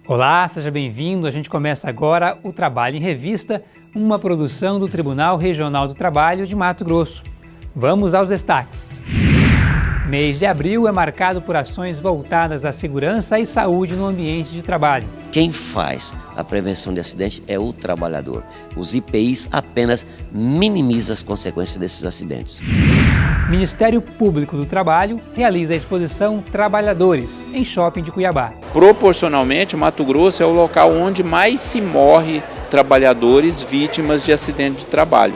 Olá, seja bem-vindo. A gente começa agora o Trabalho em Revista, uma produção do Tribunal Regional do Trabalho de Mato Grosso. Vamos aos destaques. Mês de abril é marcado por ações voltadas à segurança e saúde no ambiente de trabalho. Quem faz a prevenção de acidente é o trabalhador. Os IPIs apenas minimizam as consequências desses acidentes. Ministério Público do Trabalho realiza a exposição Trabalhadores, em Shopping de Cuiabá. Proporcionalmente, o Mato Grosso é o local onde mais se morre trabalhadores vítimas de acidente de trabalho.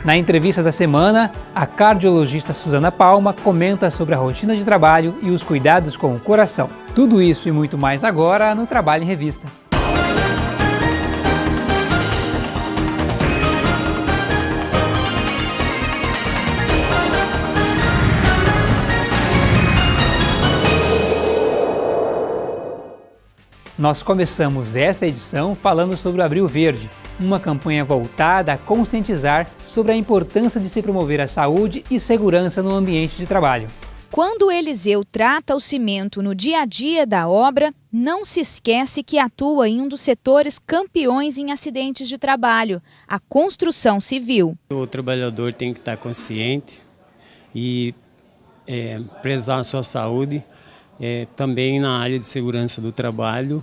Na entrevista da semana, a cardiologista Suzana Palma comenta sobre a rotina de trabalho e os cuidados com o coração. Tudo isso e muito mais agora no Trabalho em Revista. Nós começamos esta edição falando sobre o Abril Verde, uma campanha voltada a conscientizar sobre a importância de se promover a saúde e segurança no ambiente de trabalho. Quando o Eliseu trata o cimento no dia a dia da obra, não se esquece que atua em um dos setores campeões em acidentes de trabalho, a construção civil. O trabalhador tem que estar consciente e prezar a sua saúde, também na área de segurança do trabalho,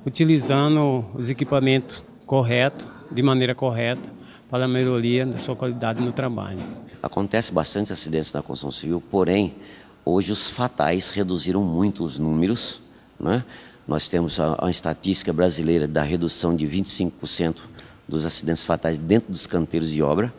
utilizando os equipamentos corretos, de maneira correta, para a melhoria da sua qualidade no trabalho. Acontece bastante acidentes na construção civil, porém, hoje os fatais reduziram muito os números, né? Nós temos a estatística brasileira da redução de 25% dos acidentes fatais dentro dos canteiros de obra.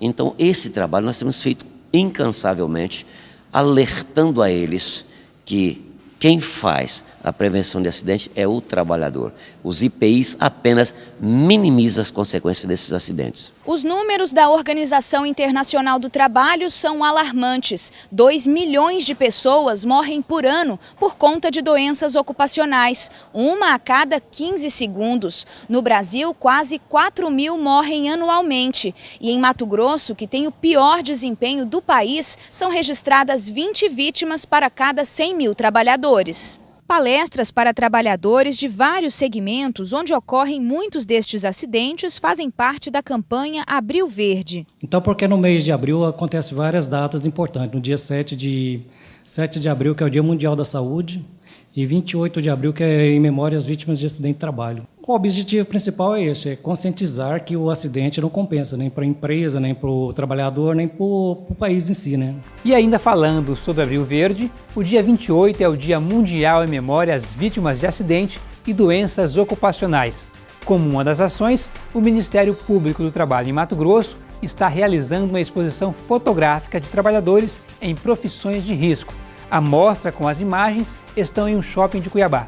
Então, esse trabalho nós temos feito incansavelmente, alertando a eles que quem faz a prevenção de acidente é o trabalhador. Os IPIs apenas minimizam as consequências desses acidentes. Os números da Organização Internacional do Trabalho são alarmantes. 2 milhões de pessoas morrem por ano por conta de doenças ocupacionais, uma a cada 15 segundos. No Brasil, quase 4 mil morrem anualmente. E em Mato Grosso, que tem o pior desempenho do país, são registradas 20 vítimas para cada 100 mil trabalhadores. Palestras para trabalhadores de vários segmentos, onde ocorrem muitos destes acidentes, fazem parte da campanha Abril Verde. Então, porque no mês de abril acontecem várias datas importantes. No dia 7 de abril, que é o Dia Mundial da Saúde, e 28 de abril, que é em memória às vítimas de acidente de trabalho. O objetivo principal é esse, é conscientizar que o acidente não compensa, nem para a empresa, nem para o trabalhador, nem para o país em si, né? E ainda falando sobre Abril Verde, o dia 28 é o Dia Mundial em memória às vítimas de acidente e doenças ocupacionais. Como uma das ações, o Ministério Público do Trabalho em Mato Grosso está realizando uma exposição fotográfica de trabalhadores em profissões de risco. A mostra com as imagens estão em um shopping de Cuiabá.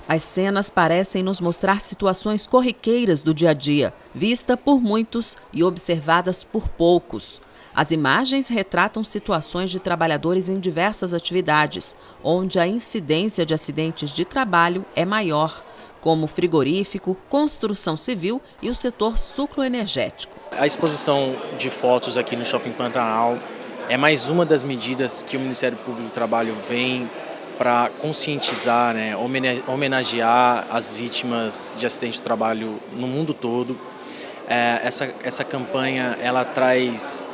As cenas parecem nos mostrar situações corriqueiras do dia a dia, vista por muitos e observadas por poucos. As imagens retratam situações de trabalhadores em diversas atividades, onde a incidência de acidentes de trabalho é maior, como frigorífico, construção civil e o setor sucroenergético. A exposição de fotos aqui no Shopping Pantanal é mais uma das medidas que o Ministério Público do Trabalho vem para conscientizar, né, homenagear as vítimas de acidente de trabalho no mundo todo. Essa campanha ela traz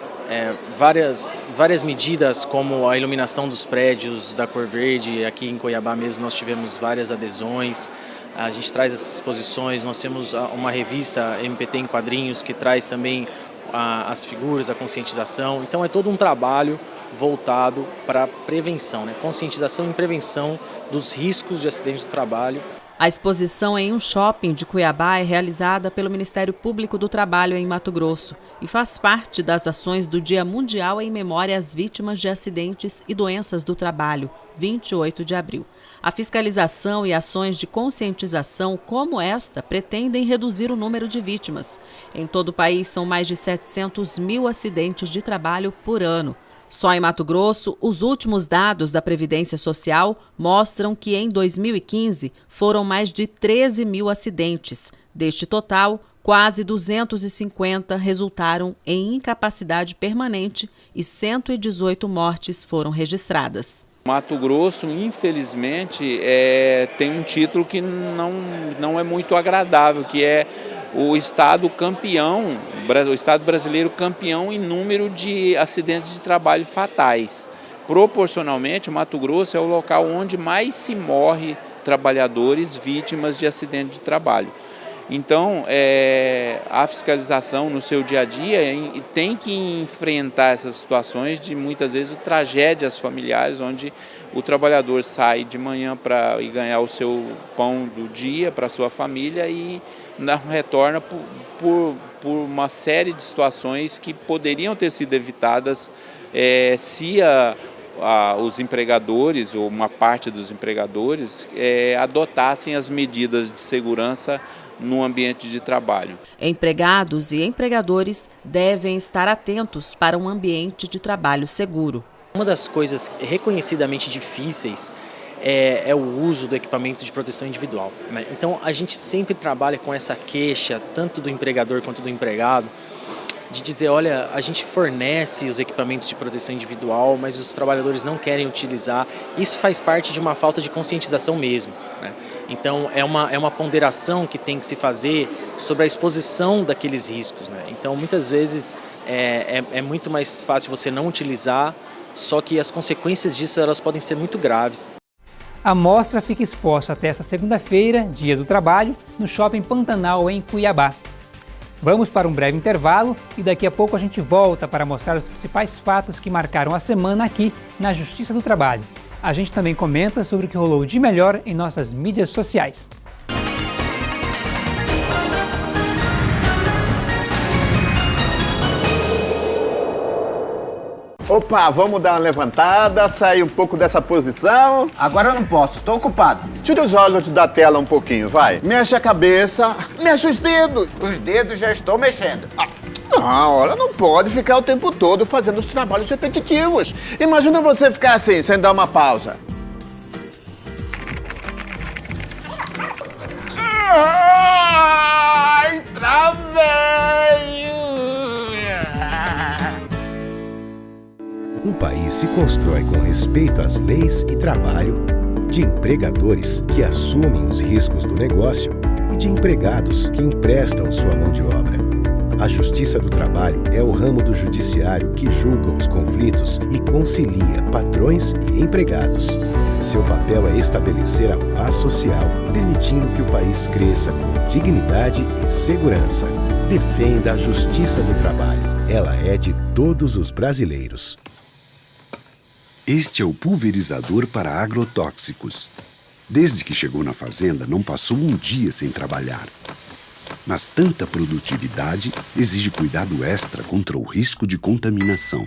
várias medidas, como a iluminação dos prédios da cor verde. Aqui em Cuiabá mesmo nós tivemos várias adesões. A gente traz essas exposições, nós temos uma revista MPT em quadrinhos que traz também as figuras, a conscientização. Então é todo um trabalho voltado para a prevenção, né? Conscientização e prevenção dos riscos de acidentes do trabalho. A exposição em um shopping de Cuiabá é realizada pelo Ministério Público do Trabalho em Mato Grosso e faz parte das ações do Dia Mundial em memória às vítimas de acidentes e doenças do trabalho, 28 de abril. A fiscalização e ações de conscientização como esta pretendem reduzir o número de vítimas. Em todo o país são mais de 700 mil acidentes de trabalho por ano. Só em Mato Grosso, os últimos dados da Previdência Social mostram que em 2015 foram mais de 13 mil acidentes. Deste total, quase 250 resultaram em incapacidade permanente e 118 mortes foram registradas. Mato Grosso, infelizmente, tem um título que não é muito agradável, que é o estado campeão, o estado brasileiro campeão em número de acidentes de trabalho fatais. Proporcionalmente, o Mato Grosso é o local onde mais se morre trabalhadores vítimas de acidente de trabalho. Então, a fiscalização no seu dia a dia tem que enfrentar essas situações de, muitas vezes, tragédias familiares, onde o trabalhador sai de manhã para ir ganhar o seu pão do dia para a sua família e não retorna por uma série de situações que poderiam ter sido evitadas se os empregadores, ou uma parte dos empregadores, adotassem as medidas de segurança no ambiente de trabalho. Empregados e empregadores devem estar atentos para um ambiente de trabalho seguro. Uma das coisas reconhecidamente difíceis é o uso do equipamento de proteção individual, né? Então a gente sempre trabalha com essa queixa, tanto do empregador quanto do empregado, de dizer, olha, a gente fornece os equipamentos de proteção individual, mas os trabalhadores não querem utilizar. Isso faz parte de uma falta de conscientização mesmo, né? Então é uma ponderação que tem que se fazer sobre a exposição daqueles riscos, né? Então muitas vezes é muito mais fácil você não utilizar, só que as consequências disso elas podem ser muito graves. A mostra fica exposta até esta segunda-feira, Dia do Trabalho, no Shopping Pantanal, em Cuiabá. Vamos para um breve intervalo e daqui a pouco a gente volta para mostrar os principais fatos que marcaram a semana aqui na Justiça do Trabalho. A gente também comenta sobre o que rolou de melhor em nossas mídias sociais. Opa, vamos dar uma levantada, sair um pouco dessa posição. Agora eu não posso, tô ocupado. Tira os olhos da tela um pouquinho, vai. Mexe a cabeça, mexe os dedos. Os dedos já estou mexendo. Não, olha, não pode ficar o tempo todo fazendo os trabalhos repetitivos. Imagina você ficar assim, sem dar uma pausa. Ai, travei! Um país se constrói com respeito às leis e trabalho, de empregadores que assumem os riscos do negócio e de empregados que emprestam sua mão de obra. A Justiça do Trabalho é o ramo do judiciário que julga os conflitos e concilia patrões e empregados. Seu papel é estabelecer a paz social, permitindo que o país cresça com dignidade e segurança. Defenda a Justiça do Trabalho. Ela é de todos os brasileiros. Este é o pulverizador para agrotóxicos. Desde que chegou na fazenda, não passou um dia sem trabalhar. Mas tanta produtividade exige cuidado extra contra o risco de contaminação.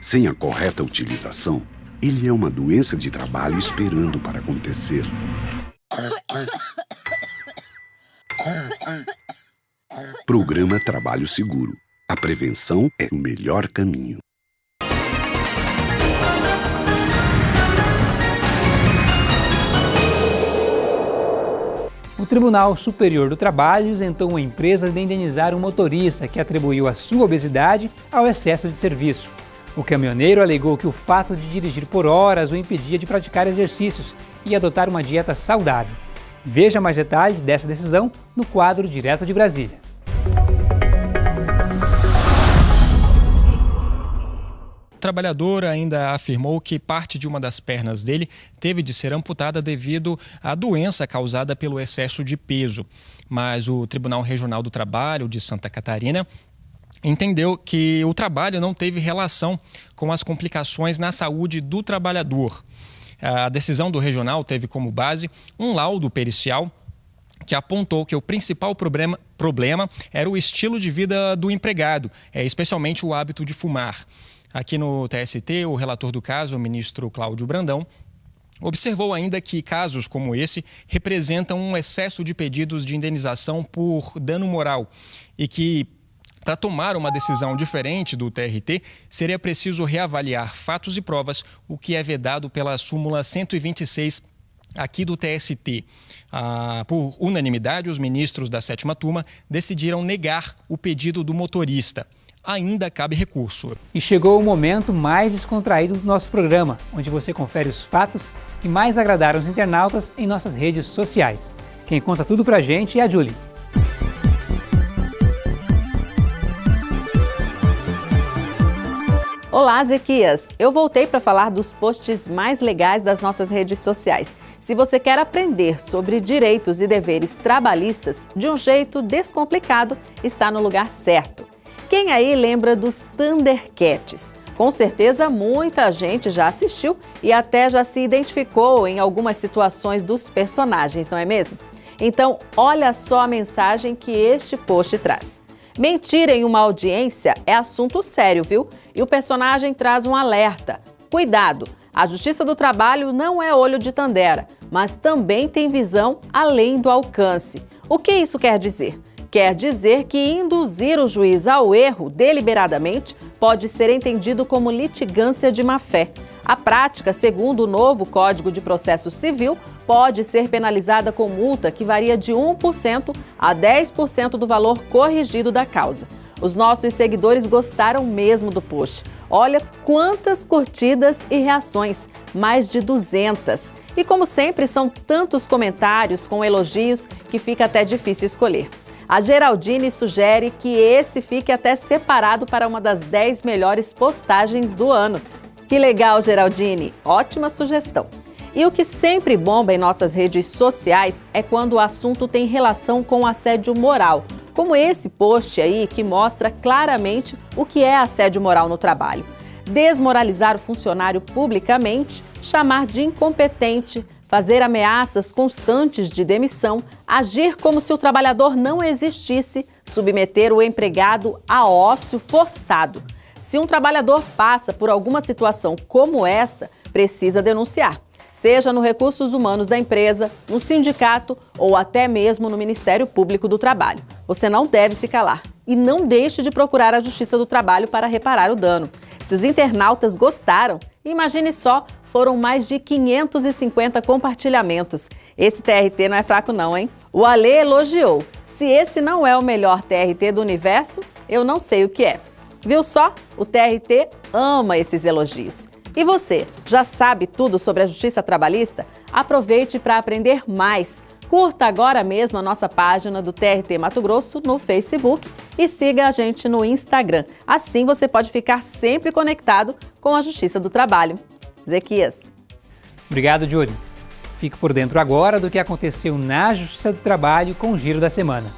Sem a correta utilização, ele é uma doença de trabalho esperando para acontecer. Programa Trabalho Seguro. A prevenção é o melhor caminho. O Tribunal Superior do Trabalho isentou uma empresa de indenizar um motorista que atribuiu a sua obesidade ao excesso de serviço. O caminhoneiro alegou que o fato de dirigir por horas o impedia de praticar exercícios e adotar uma dieta saudável. Veja mais detalhes dessa decisão no quadro Direto de Brasília. O trabalhador ainda afirmou que parte de uma das pernas dele teve de ser amputada devido à doença causada pelo excesso de peso. Mas o Tribunal Regional do Trabalho de Santa Catarina entendeu que o trabalho não teve relação com as complicações na saúde do trabalhador. A decisão do regional teve como base um laudo pericial que apontou que o principal problema era o estilo de vida do empregado, especialmente o hábito de fumar. Aqui no TST, o relator do caso, o ministro Cláudio Brandão, observou ainda que casos como esse representam um excesso de pedidos de indenização por dano moral e que, para tomar uma decisão diferente do TRT, seria preciso reavaliar fatos e provas, o que é vedado pela súmula 126 aqui do TST. Por unanimidade, os ministros da 7ª turma decidiram negar o pedido do motorista. ainda cabe recurso. E chegou o momento mais descontraído do nosso programa, onde você confere os fatos que mais agradaram os internautas em nossas redes sociais. Quem conta tudo pra gente é a Julie. Olá, Zequias! Eu voltei para falar dos posts mais legais das nossas redes sociais. Se você quer aprender sobre direitos e deveres trabalhistas de um jeito descomplicado, está no lugar certo. Quem aí lembra dos Thundercats? Com certeza muita gente já assistiu e até já se identificou em algumas situações dos personagens, não é mesmo? Então, olha só a mensagem que este post traz. Mentir em uma audiência é assunto sério, viu? E o personagem traz um alerta. Cuidado, a Justiça do Trabalho não é olho de tandera, mas também tem visão além do alcance. O que isso quer dizer? Quer dizer que induzir o juiz ao erro deliberadamente pode ser entendido como litigância de má-fé. A prática, segundo o novo Código de Processo Civil, pode ser penalizada com multa que varia de 1% a 10% do valor corrigido da causa. Os nossos seguidores gostaram mesmo do post. Olha quantas curtidas e reações, mais de 200. E como sempre, são tantos comentários com elogios que fica até difícil escolher. A Geraldine sugere que esse fique até separado para uma das 10 melhores postagens do ano. Que legal, Geraldine! Ótima sugestão! E o que sempre bomba em nossas redes sociais é quando o assunto tem relação com assédio moral, como esse post aí que mostra claramente o que é assédio moral no trabalho. Desmoralizar o funcionário publicamente, chamar de incompetente, fazer ameaças constantes de demissão, agir como se o trabalhador não existisse, submeter o empregado a ócio forçado. Se um trabalhador passa por alguma situação como esta, precisa denunciar, seja no Recursos Humanos da empresa, no sindicato ou até mesmo no Ministério Público do Trabalho. Você não deve se calar e não deixe de procurar a Justiça do Trabalho para reparar o dano. Se os internautas gostaram, imagine só, foram mais de 550 compartilhamentos. Esse TRT não é fraco não, hein? O Ale elogiou. Se esse não é o melhor TRT do universo, eu não sei o que é. Viu só? O TRT ama esses elogios. E você, já sabe tudo sobre a Justiça Trabalhista? Aproveite para aprender mais. Curta agora mesmo a nossa página do TRT Mato Grosso no Facebook e siga a gente no Instagram. Assim você pode ficar sempre conectado com a Justiça do Trabalho. Zequias. Obrigado, Júlio. Fique por dentro agora do que aconteceu na Justiça do Trabalho com o Giro da Semana.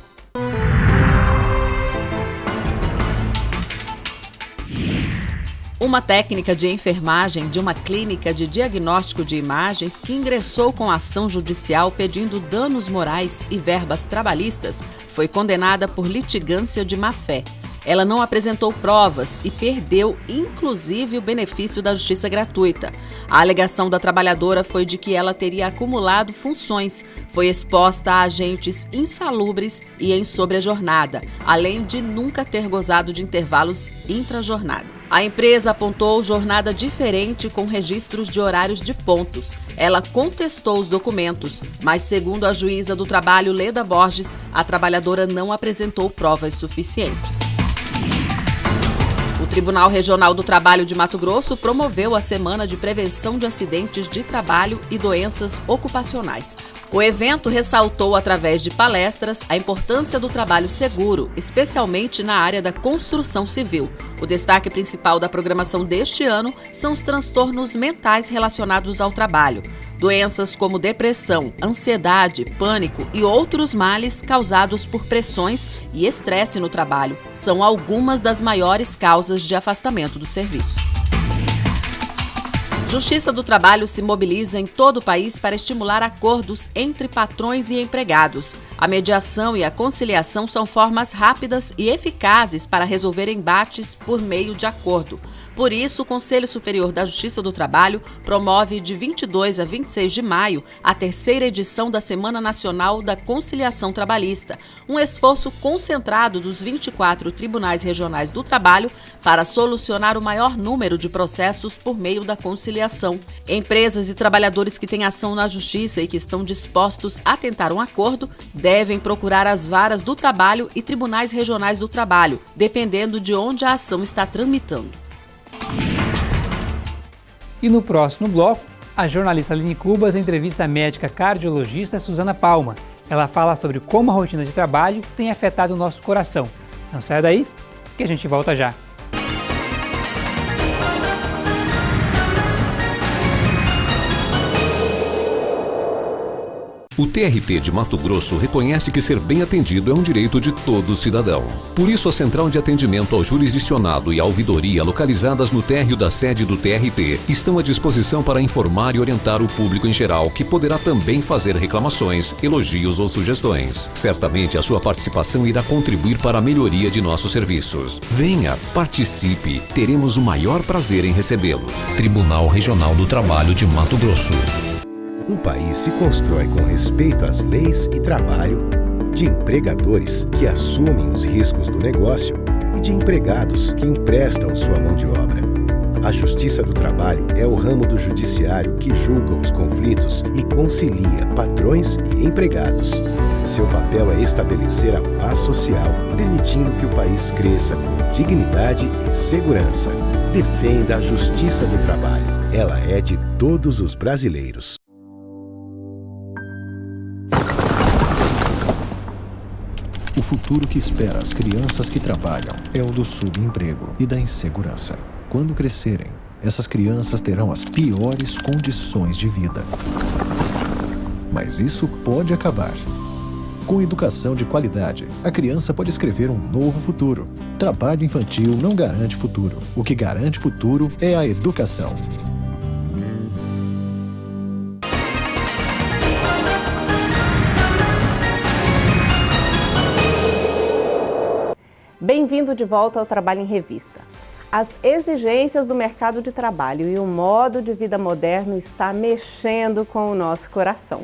Uma técnica de enfermagem de uma clínica de diagnóstico de imagens que ingressou com ação judicial pedindo danos morais e verbas trabalhistas foi condenada por litigância de má-fé. Ela não apresentou provas e perdeu, inclusive, o benefício da justiça gratuita. A alegação da trabalhadora foi de que ela teria acumulado funções, foi exposta a agentes insalubres e em sobrejornada, além de nunca ter gozado de intervalos intrajornada. A empresa apontou jornada diferente com registros de horários de pontos. Ela contestou os documentos, mas, segundo a juíza do trabalho, Leda Borges, a trabalhadora não apresentou provas suficientes. O Tribunal Regional do Trabalho de Mato Grosso promoveu a Semana de Prevenção de Acidentes de Trabalho e Doenças Ocupacionais. O evento ressaltou, através de palestras, a importância do trabalho seguro, especialmente na área da construção civil. O destaque principal da programação deste ano são os transtornos mentais relacionados ao trabalho. Doenças como depressão, ansiedade, pânico e outros males causados por pressões e estresse no trabalho são algumas das maiores causas de afastamento do serviço. Justiça do Trabalho se mobiliza em todo o país para estimular acordos entre patrões e empregados. A mediação e a conciliação são formas rápidas e eficazes para resolver embates por meio de acordo. Por isso, o Conselho Superior da Justiça do Trabalho promove de 22 a 26 de maio a terceira edição da Semana Nacional da Conciliação Trabalhista, um esforço concentrado dos 24 tribunais regionais do trabalho para solucionar o maior número de processos por meio da conciliação. Empresas e trabalhadores que têm ação na Justiça e que estão dispostos a tentar um acordo devem procurar as varas do trabalho e tribunais regionais do trabalho, dependendo de onde a ação está tramitando. E no próximo bloco, a jornalista Aline Cubas entrevista a médica cardiologista Suzana Palma. Ela fala sobre como a rotina de trabalho tem afetado o nosso coração. Não saia daí, que a gente volta já. O TRT de Mato Grosso reconhece que ser bem atendido é um direito de todo cidadão. Por isso, a Central de Atendimento ao Jurisdicionado e a Ouvidoria, localizadas no térreo da sede do TRT, estão à disposição para informar e orientar o público em geral, que poderá também fazer reclamações, elogios ou sugestões. Certamente, a sua participação irá contribuir para a melhoria de nossos serviços. Venha, participe, teremos o maior prazer em recebê-los. Tribunal Regional do Trabalho de Mato Grosso. Um país se constrói com respeito às leis e trabalho, de empregadores que assumem os riscos do negócio e de empregados que emprestam sua mão de obra. A Justiça do Trabalho é o ramo do judiciário que julga os conflitos e concilia patrões e empregados. Seu papel é estabelecer a paz social, permitindo que o país cresça com dignidade e segurança. Defenda a Justiça do Trabalho. Ela é de todos os brasileiros. O futuro que espera as crianças que trabalham é o do subemprego e da insegurança. Quando crescerem, essas crianças terão as piores condições de vida. Mas isso pode acabar. Com educação de qualidade, a criança pode escrever um novo futuro. Trabalho infantil não garante futuro. O que garante futuro é a educação. Bem-vindo de volta ao Trabalho em Revista. As exigências do mercado de trabalho e o modo de vida moderno está mexendo com o nosso coração.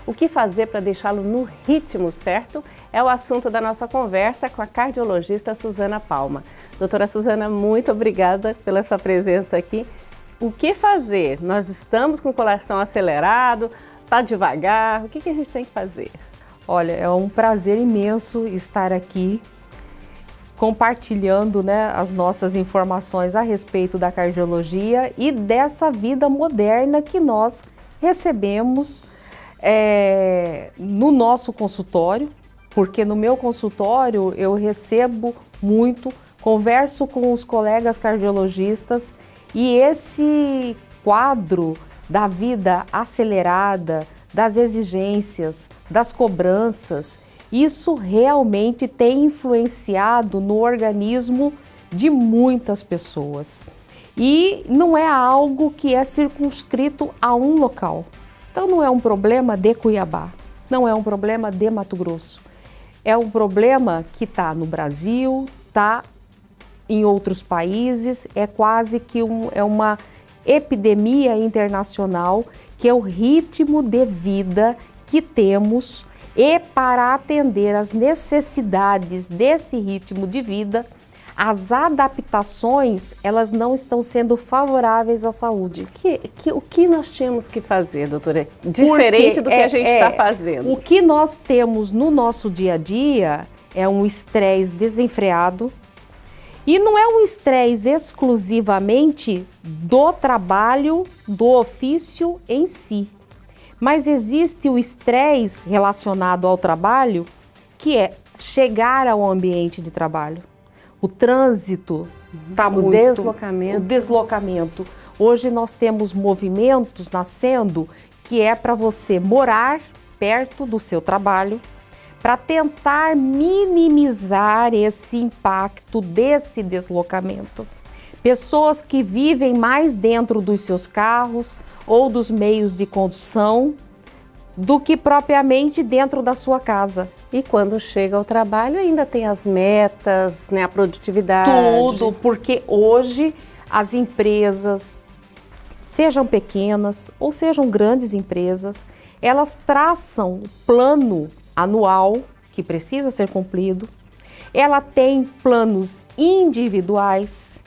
O que fazer para deixá-lo no ritmo certo é o assunto da nossa conversa com a cardiologista Suzana Palma. Doutora Suzana, muito obrigada pela sua presença aqui. O que fazer? Nós estamos com o coração acelerado, está devagar, o que a gente tem que fazer? Olha, é um prazer imenso estar aqui compartilhando, né, as nossas informações a respeito da cardiologia e dessa vida moderna que nós recebemos no nosso consultório, porque no meu consultório eu recebo muito, converso com os colegas cardiologistas e esse quadro da vida acelerada, das exigências, das cobranças, isso realmente tem influenciado no organismo de muitas pessoas. E não é algo que é circunscrito a um local. Então não é um problema de Cuiabá, não é um problema de Mato Grosso. É um problema que está no Brasil, está em outros países, é quase que uma epidemia internacional, que é o ritmo de vida que temos. E para atender às necessidades desse ritmo de vida, as adaptações, elas não estão sendo favoráveis à saúde. O que nós tínhamos que fazer, doutora? Diferente do que a gente está fazendo. O que nós temos no nosso dia a dia é um estresse desenfreado. E não é um estresse exclusivamente do trabalho, do ofício em si. Mas existe o estresse relacionado ao trabalho, que é chegar ao ambiente de trabalho. O trânsito está muito... deslocamento. O deslocamento. Hoje nós temos movimentos nascendo que é para você morar perto do seu trabalho, para tentar minimizar esse impacto desse deslocamento. Pessoas que vivem mais dentro dos seus carros ou dos meios de condução do que propriamente dentro da sua casa. E quando chega ao trabalho ainda tem as metas, né, a produtividade. Tudo, porque hoje as empresas, sejam pequenas ou sejam grandes empresas, elas traçam o plano anual que precisa ser cumprido, ela tem planos individuais,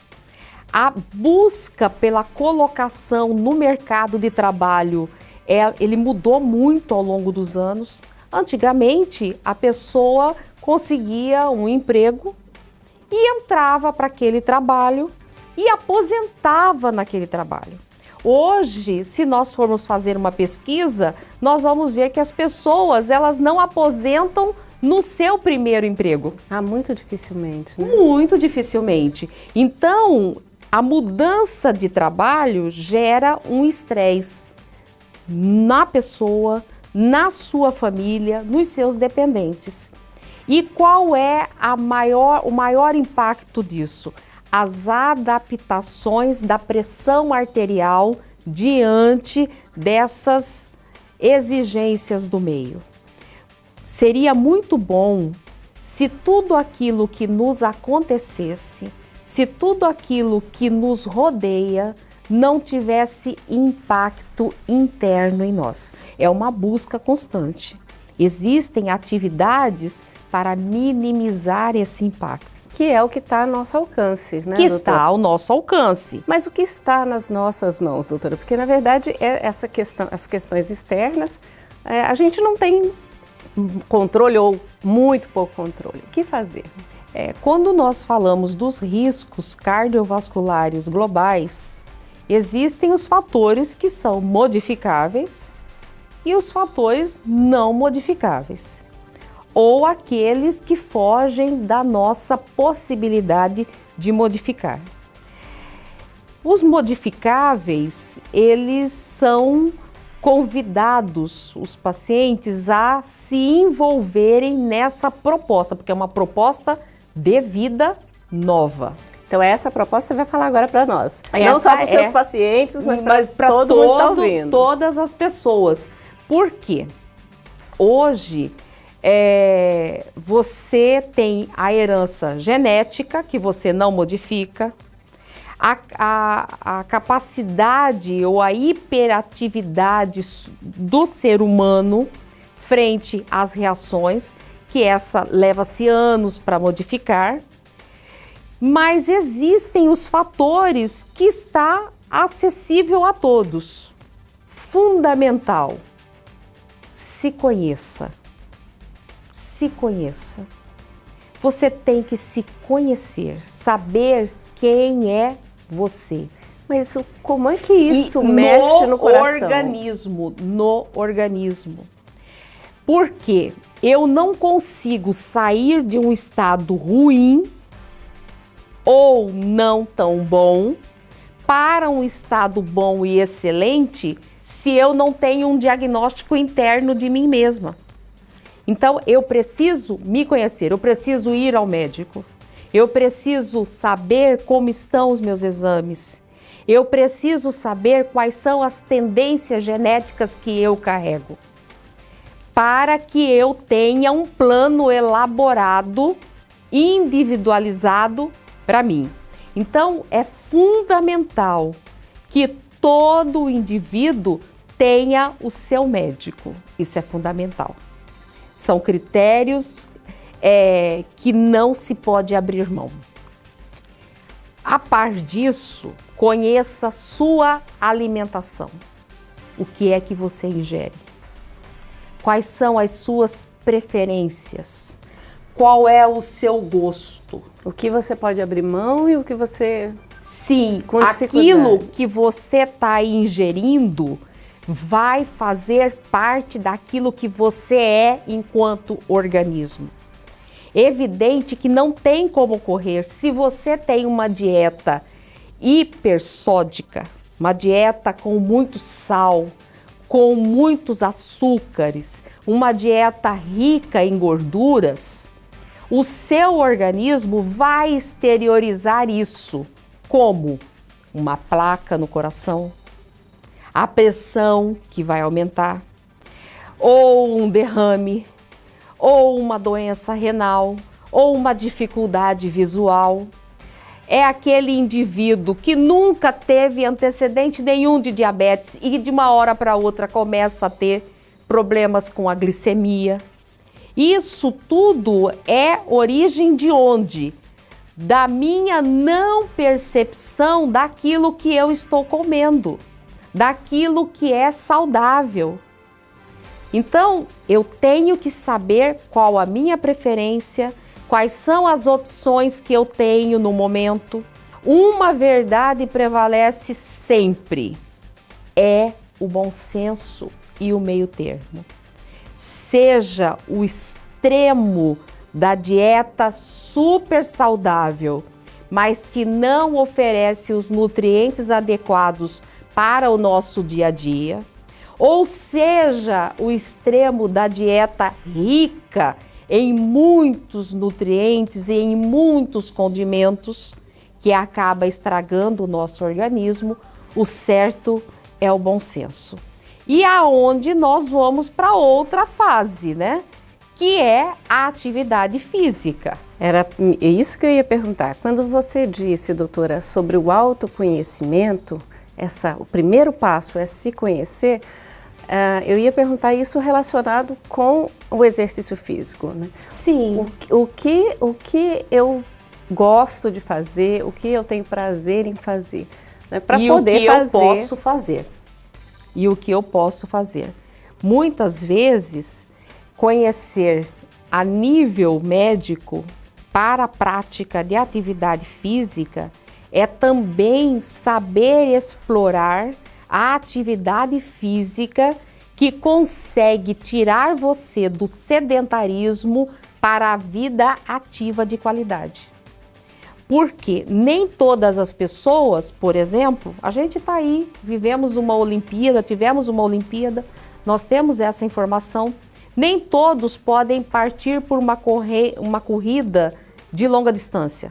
a busca pela colocação no mercado de trabalho, ele mudou muito ao longo dos anos. Antigamente, a pessoa conseguia um emprego e entrava para aquele trabalho e aposentava naquele trabalho. Hoje, se nós formos fazer uma pesquisa, nós vamos ver que as pessoas, elas não aposentam no seu primeiro emprego. Muito dificilmente, né? Muito dificilmente. Então, a mudança de trabalho gera um estresse na pessoa, na sua família, nos seus dependentes. E qual é o maior impacto disso? As adaptações da pressão arterial diante dessas exigências do meio. Seria muito bom se tudo aquilo que nos acontecesse, se tudo aquilo que nos rodeia não tivesse impacto interno em nós. É uma busca constante. Existem atividades para minimizar esse impacto. Que é o que está ao nosso alcance, né, Que doutora? está ao nosso alcance. Mas o que está nas nossas mãos, doutora? Porque, na verdade, as questões externas, a gente não tem controle ou muito pouco controle. O que fazer? Quando nós falamos dos riscos cardiovasculares globais, existem os fatores que são modificáveis e os fatores não modificáveis, ou aqueles que fogem da nossa possibilidade de modificar. Os modificáveis, eles são convidados, os pacientes, a se envolverem nessa proposta, porque é uma proposta de vida nova. Então essa proposta você vai falar agora para nós. Não só para os seus pacientes, mas para todo mundo que está ouvindo. Todas as pessoas. Por quê? Hoje, você tem a herança genética, que você não modifica, a capacidade ou a hiperatividade do ser humano frente às reações, que essa leva-se anos para modificar, mas existem os fatores que está acessível a todos. Fundamental, se conheça. Se conheça. Você tem que se conhecer, saber quem é você. Mas como é que isso mexe no coração? No organismo. Porque eu não consigo sair de um estado ruim ou não tão bom para um estado bom e excelente se eu não tenho um diagnóstico interno de mim mesma. Então, eu preciso me conhecer, eu preciso ir ao médico, eu preciso saber como estão os meus exames, eu preciso saber quais são as tendências genéticas que eu carrego, para que eu tenha um plano elaborado, individualizado para mim. Então, é fundamental que todo indivíduo tenha o seu médico. Isso é fundamental. São critérios que não se pode abrir mão. A par disso, conheça sua alimentação. O que é que você ingere? Quais são as suas preferências? Qual é o seu gosto? O que você pode abrir mão e o que você... Sim, aquilo que você está ingerindo vai fazer parte daquilo que você é enquanto organismo. Evidente que não tem como correr se você tem uma dieta hipersódica, uma dieta com muito sal, com muitos açúcares, uma dieta rica em gorduras, o seu organismo vai exteriorizar isso como uma placa no coração, a pressão que vai aumentar, ou um derrame, ou uma doença renal, ou uma dificuldade visual. é aquele indivíduo que nunca teve antecedente nenhum de diabetes e de uma hora para outra começa a ter problemas com a glicemia. Isso tudo é origem de onde? Da minha não percepção daquilo que eu estou comendo, daquilo que é saudável. Então, eu tenho que saber qual a minha preferência, quais são as opções que eu tenho no momento. Uma verdade prevalece sempre, é o bom senso e o meio termo. Seja o extremo da dieta super saudável, mas que não oferece os nutrientes adequados para o nosso dia a dia, ou seja o extremo da dieta rica em muitos nutrientes e em muitos condimentos, que acaba estragando o nosso organismo. O certo é o bom senso. E aonde nós vamos para outra fase, né? Que é a atividade física. Era isso que eu ia perguntar. Quando você disse, doutora, sobre o autoconhecimento, o primeiro passo é se conhecer, eu ia perguntar isso relacionado com o exercício físico, né? Sim. O que eu gosto de fazer, o que eu tenho prazer em fazer, né? Para poder fazer. Eu posso fazer. E o que eu posso fazer. Muitas vezes, conhecer a nível médico para a prática de atividade física é também saber explorar a atividade física que consegue tirar você do sedentarismo para a vida ativa de qualidade. Porque nem todas as pessoas, por exemplo, a gente está aí, vivemos uma Olimpíada, tivemos uma Olimpíada, nós temos essa informação, nem todos podem partir por uma corrida de longa distância,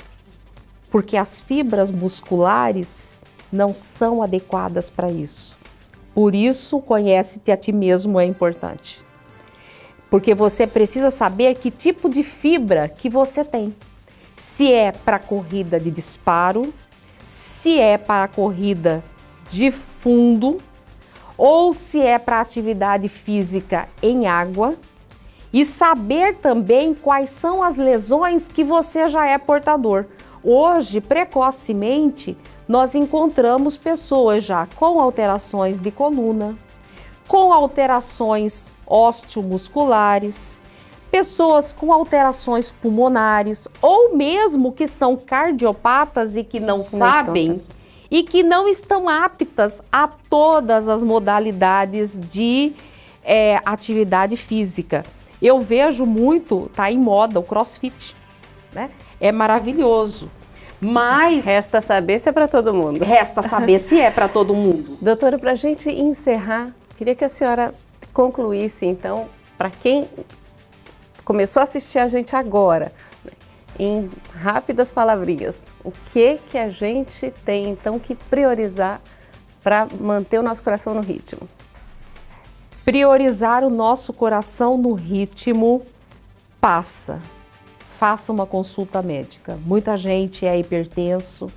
porque as fibras musculares não são adequadas para isso. Por isso, conhece-te a ti mesmo é importante. Porque você precisa saber que tipo de fibra que você tem. Se é para corrida de disparo, se é para corrida de fundo, ou se é para atividade física em água, e saber também quais são as lesões que você já é portador. Hoje, precocemente, nós encontramos pessoas já com alterações de coluna, com alterações osteomusculares, pessoas com alterações pulmonares ou mesmo que são cardiopatas e que não sabem e que não estão aptas a todas as modalidades de atividade física. Eu vejo muito, tá em moda, o CrossFit, né? É maravilhoso, mas... Resta saber se é para todo mundo. Resta saber se é para todo mundo. Doutora, para a gente encerrar, queria que a senhora concluísse, então, para quem começou a assistir a gente agora, em rápidas palavrinhas, o que a gente tem, então, que priorizar para manter o nosso coração no ritmo? Priorizar o nosso coração no ritmo faça uma consulta médica. Muita gente é hipertenso,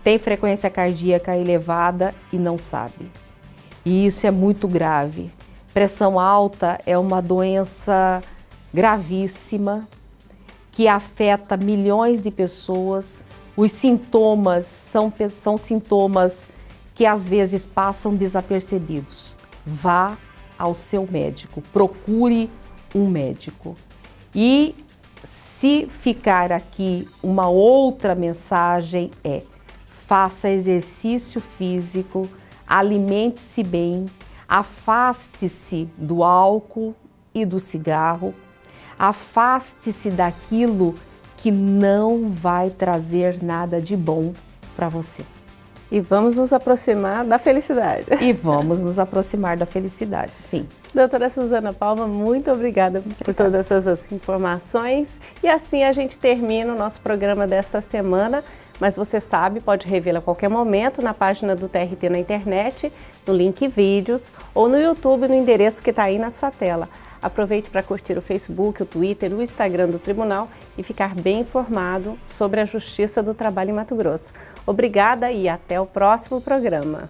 tem frequência cardíaca elevada e não sabe. E isso é muito grave. Pressão alta é uma doença gravíssima que afeta milhões de pessoas. Os sintomas são sintomas que às vezes passam desapercebidos. Vá ao seu médico, procure um médico. E se ficar aqui uma outra mensagem faça exercício físico, alimente-se bem, afaste-se do álcool e do cigarro, afaste-se daquilo que não vai trazer nada de bom para você. E vamos nos aproximar da felicidade. E vamos nos aproximar da felicidade, sim. Doutora Suzana Palma, muito obrigada por todas essas informações. E assim a gente termina o nosso programa desta semana. Mas você sabe, pode revê-la a qualquer momento na página do TRT na internet, no link vídeos ou no YouTube, no endereço que está aí na sua tela. Aproveite para curtir o Facebook, o Twitter, o Instagram do Tribunal e ficar bem informado sobre a Justiça do Trabalho em Mato Grosso. Obrigada e até o próximo programa.